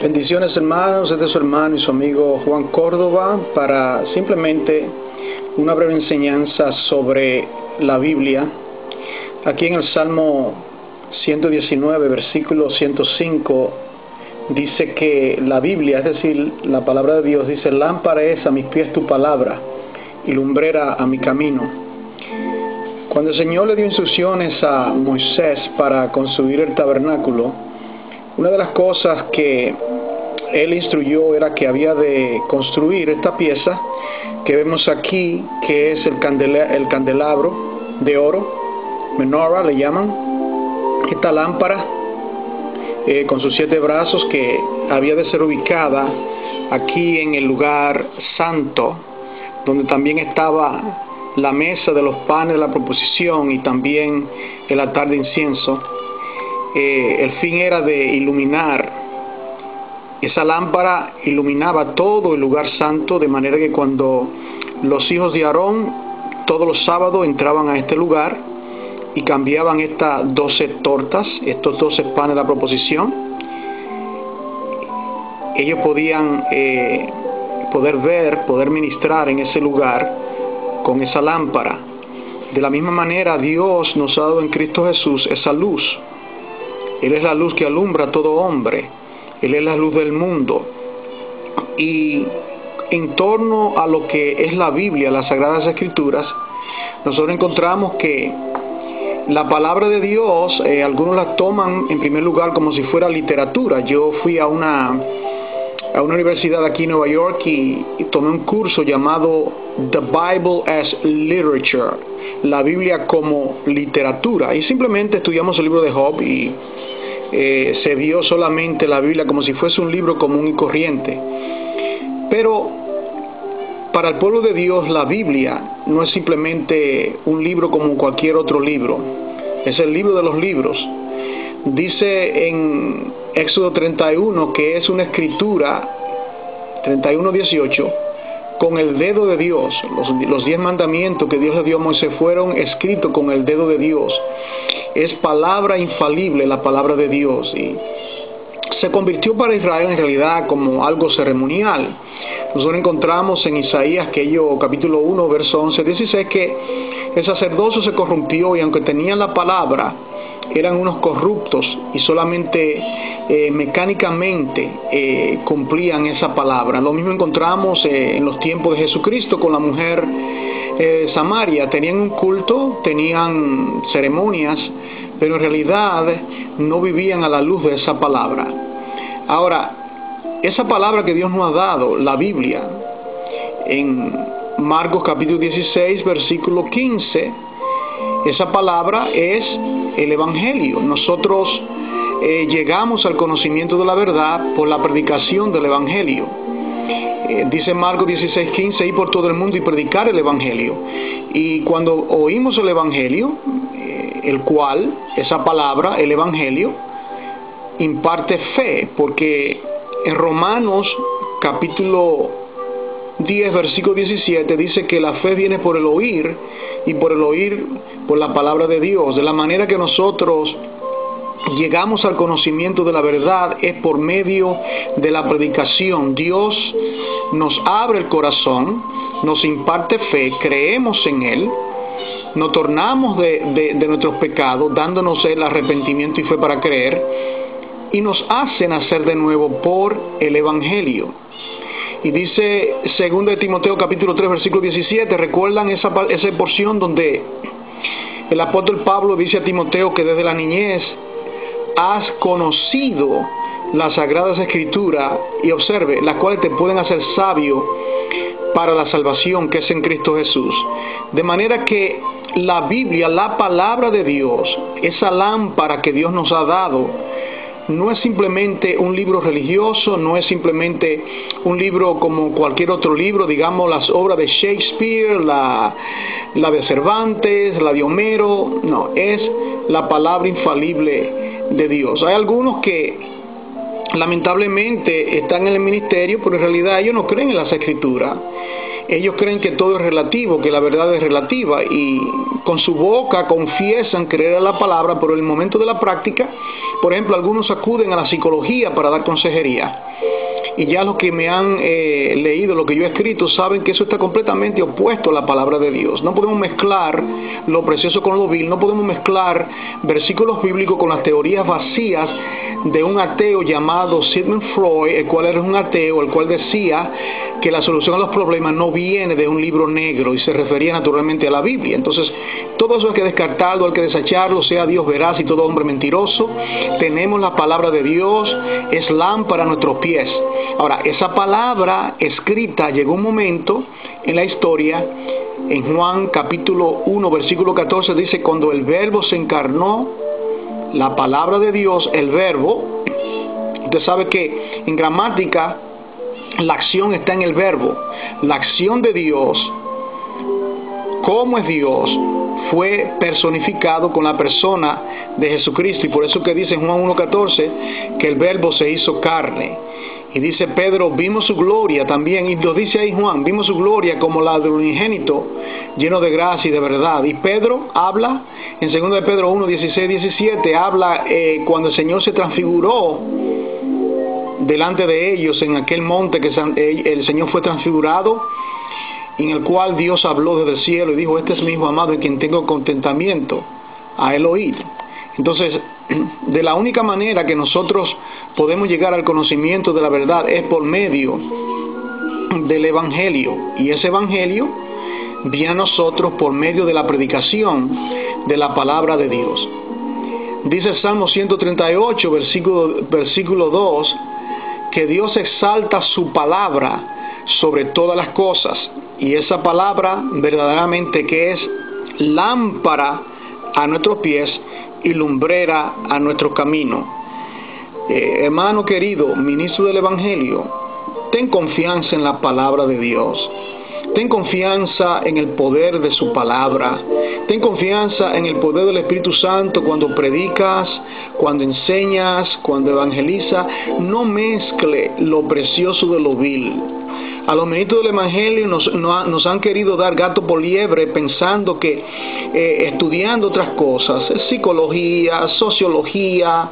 Bendiciones, hermanos, este es su hermano y su amigo Juan Córdoba para simplemente una breve enseñanza sobre la Biblia. Aquí en el Salmo 119, versículo 105, dice que la Biblia, es decir, la palabra de Dios, dice: lámpara es a mis pies tu palabra y lumbrera a mi camino. Cuando el Señor le dio instrucciones a Moisés para construir el tabernáculo, una de las cosas que él instruyó era que había de construir esta pieza que vemos aquí, que es el candelabro de oro, menorah le llaman, esta lámpara con sus 7 brazos, que había de ser ubicada aquí en el lugar santo, donde también estaba la mesa de los panes de la proposición y también el altar de incienso. El fin era de iluminar. Esa lámpara iluminaba todo el lugar santo, de manera que cuando los hijos de Aarón todos los sábados entraban a este lugar y cambiaban estas 12 tortas, estos 12 panes de la proposición, ellos podían poder ministrar en ese lugar con esa lámpara. De la misma manera, Dios nos ha dado en Cristo Jesús esa luz. Él es la luz que alumbra a todo hombre. Él es la luz del mundo. Y en torno a lo que es la Biblia, las Sagradas Escrituras, nosotros encontramos que la palabra de Dios, algunos la toman en primer lugar como si fuera literatura. Yo fui a una universidad aquí en Nueva York y tomé un curso llamado The Bible as Literature, la Biblia como literatura, y simplemente estudiamos el libro de Job y se vio solamente la Biblia como si fuese un libro común y corriente. Pero para el pueblo de Dios, la Biblia no es simplemente un libro como cualquier otro libro, es el libro de los libros. Dice en Éxodo 31 que es una escritura, 31:18, con el dedo de Dios. Los 10 mandamientos que Dios le dio a Moisés fueron escritos con el dedo de Dios. Es palabra infalible la palabra de Dios, y se convirtió para Israel en realidad como algo ceremonial. Nosotros encontramos en Isaías, capítulo 1, verso 11-16, que el sacerdocio se corrompió y aunque tenían la palabra, eran unos corruptos y solamente mecánicamente cumplían esa palabra. Lo mismo encontramos en los tiempos de Jesucristo con la mujer Samaria. Tenían un culto, tenían ceremonias, pero en realidad no vivían a la luz de esa palabra. Ahora, esa palabra que Dios nos ha dado, la Biblia, en Marcos capítulo 16, versículo 15, esa palabra es el Evangelio. Nosotros llegamos al conocimiento de la verdad por la predicación del Evangelio. Dice Marcos 16:15: ir por todo el mundo y predicar el Evangelio. Y cuando oímos el Evangelio, el cual, esa palabra, el Evangelio, imparte fe, porque en Romanos capítulo 10, versículo 17, dice que la fe viene por el oír, y por el oír por la palabra de Dios. De la manera que nosotros llegamos al conocimiento de la verdad es por medio de la predicación. Dios nos abre el corazón, nos imparte fe, creemos en Él, nos tornamos de nuestros pecados, dándonos el arrepentimiento y fe para creer, y nos hace nacer de nuevo por el Evangelio. Y dice 2 Timoteo capítulo 3, versículo 17, ¿recuerdan esa porción donde el apóstol Pablo dice a Timoteo que desde la niñez has conocido las Sagradas Escrituras, y observe, las cuales te pueden hacer sabio para la salvación que es en Cristo Jesús? De manera que la Biblia, la palabra de Dios, esa lámpara que Dios nos ha dado, no es simplemente un libro religioso, no es simplemente un libro como cualquier otro libro, digamos las obras de Shakespeare, la de Cervantes, la de Homero. No, es la palabra infalible de Dios. Hay algunos que lamentablemente están en el ministerio, pero en realidad ellos no creen en las Escrituras. Ellos creen que todo es relativo, que la verdad es relativa, y con su boca confiesan creer a la palabra, pero en el momento de la práctica, por ejemplo, algunos acuden a la psicología para dar consejería. Y ya los que me han leído lo que yo he escrito saben que eso está completamente opuesto a la palabra de Dios. No podemos mezclar lo precioso con lo vil, no podemos mezclar versículos bíblicos con las teorías vacías de un ateo llamado Sigmund Freud, el cual era un ateo, el cual decía que la solución a los problemas no viene de un libro negro, y se refería naturalmente a la Biblia. Entonces, todo eso hay que descartarlo, hay que desecharlo, sea Dios veraz y todo hombre mentiroso. Tenemos la palabra de Dios, es lámpara a nuestros pies. Ahora, esa palabra escrita llegó un momento en la historia, en Juan capítulo 1, versículo 14, dice: cuando el verbo se encarnó, la palabra de Dios, el verbo, usted sabe que en gramática la acción está en el verbo. La acción de Dios, como es Dios, fue personificado con la persona de Jesucristo, y por eso que dice en Juan 1:14 que el verbo se hizo carne. Y dice Pedro: vimos su gloria también, y lo dice ahí Juan, vimos su gloria como la del unigénito, lleno de gracia y de verdad. Y Pedro habla en 2 de Pedro 1, 16, 17, habla cuando el Señor se transfiguró delante de ellos en aquel monte que el Señor fue transfigurado, en el cual Dios habló desde el cielo y dijo: este es mi Hijo amado en quien tengo contentamiento, a él oír. Entonces, de la única manera que nosotros podemos llegar al conocimiento de la verdad es por medio del Evangelio, y ese Evangelio viene a nosotros por medio de la predicación de la palabra de Dios. Dice el Salmo 138, versículo 2, que Dios exalta su palabra sobre todas las cosas, y esa palabra verdaderamente que es lámpara a nuestros pies y lumbrera a nuestro camino. Hermano querido, ministro del Evangelio, ten confianza en la palabra de Dios. Ten confianza en el poder de su palabra. Ten confianza en el poder del Espíritu Santo cuando predicas, cuando enseñas, cuando evangelizas. No mezcle lo precioso de lo vil. A los ministros del Evangelio nos han querido dar gato por liebre, pensando que estudiando otras cosas, psicología, sociología,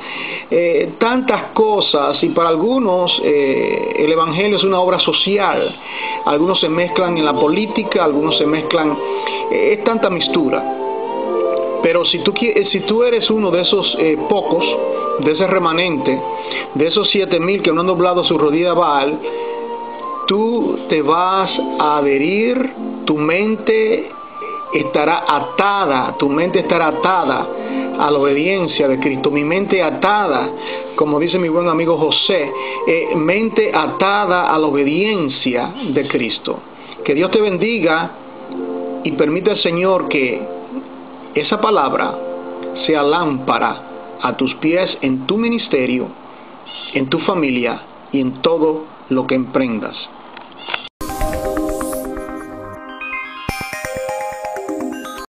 tantas cosas, y para algunos el Evangelio es una obra social. Algunos se mezclan en la política, algunos se mezclan, es tanta mixtura. Pero si tú eres uno de esos pocos, de ese remanente, de esos 7,000 que no han doblado su rodilla a Baal, tú te vas a adherir, tu mente estará atada a la obediencia de Cristo. Mi mente atada, como dice mi buen amigo José, mente atada a la obediencia de Cristo. Que Dios te bendiga y permita al Señor que esa palabra sea lámpara a tus pies en tu ministerio, en tu familia y en todo lo que emprendas.